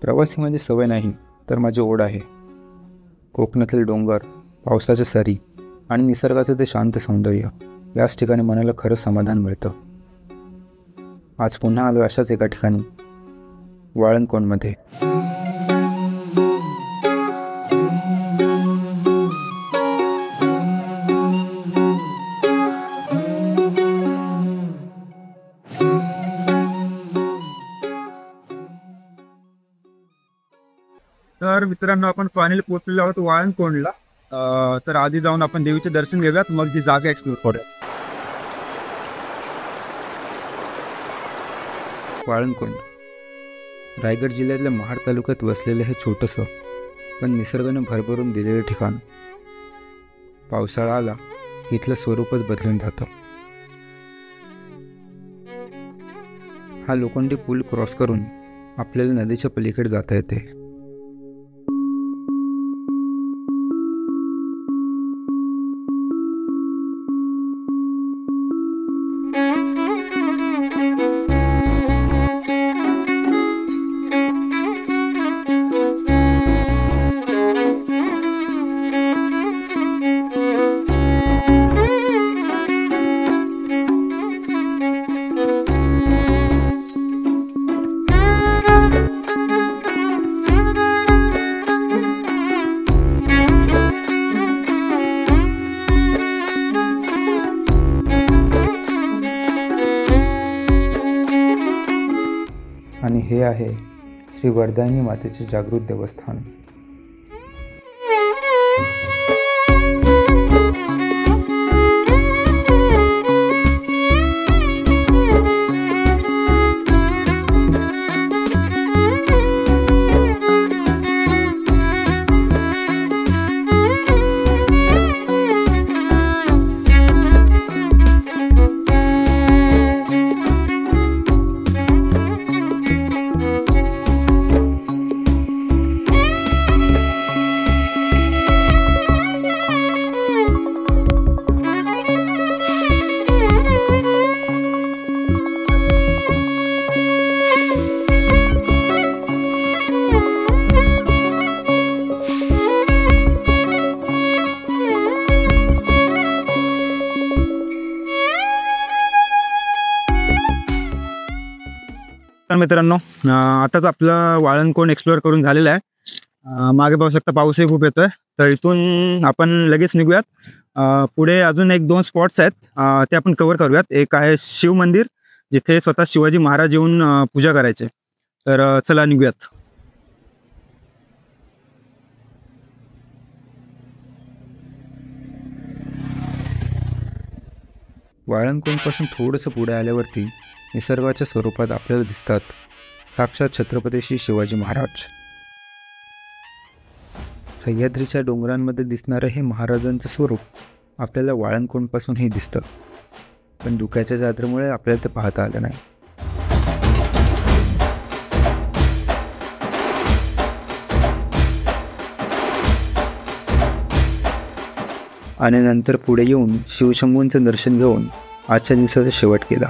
प्रवासी म्हणजे सवय नाही तर माझी ओढ आहे. कोकणातील डोंगर, पावसाच्या सरी आणि निसर्गाचं ते शांत सौंदर्य, याच ठिकाणी मनाला खरं समाधान मिळतं. आज पुन्हा आलो अशाच एका ठिकाणी, वाळंदकोणमध्ये. तर मित्रांनो, आपण फायनली पोहोचलेलो आहोत वाळंदकोणला. तर आधी जाऊन आपण देवीचे दर्शन घेऊयात, मग ही जागा एक्सप्लोर करूयात. वाळंदकोण रायगड जिल्ह्यातल्या महाड तालुक्यात वसलेलं हे छोटंसं पण निसर्गानं भरभरून दिलेलं ठिकाण. पावसाळा आला इथलं स्वरूपच बदलून जातं. हा लोखंडी पूल क्रॉस करून आपल्याला नदीच्या पलीकडे जाता येते. आणि हे आहे श्री वरदायिनी मातेचे जागृत देवस्थान. तर मित्रांनो, आताच आपलं वाळंदकोण एक्सप्लोअर करून झालेलं आहे. मागे पाहू शकता पाऊसही खूप येतोय. तर इथून आपण लगेच निघूयात. पुढे अजून 1-2 स्पॉट्स आहेत, ते आपण कव्हर करूयात. एक आहे शिव मंदिर, जिथे स्वतः शिवाजी महाराज येऊन पूजा करायचे. तर चला निघूयात. वाळंदकोणपासून थोडंसं पुढे आल्यावरती निसर्गाच्या स्वरूपात आपल्याला दिसतात साक्षात छत्रपती श्री शिवाजी महाराज. सह्याद्रीच्या डोंगरांमध्ये दिसणारं हे महाराजांचं स्वरूप आपल्याला वाळंदकोणपासूनही दिसतं, पण धुक्याच्या जात्रेमुळे आपल्याला ते पाहता आलं नाही. आणि नंतर पुढे येऊन शिवशंभूंचं दर्शन घेऊन आजच्या दिवसाचा शेवट केला.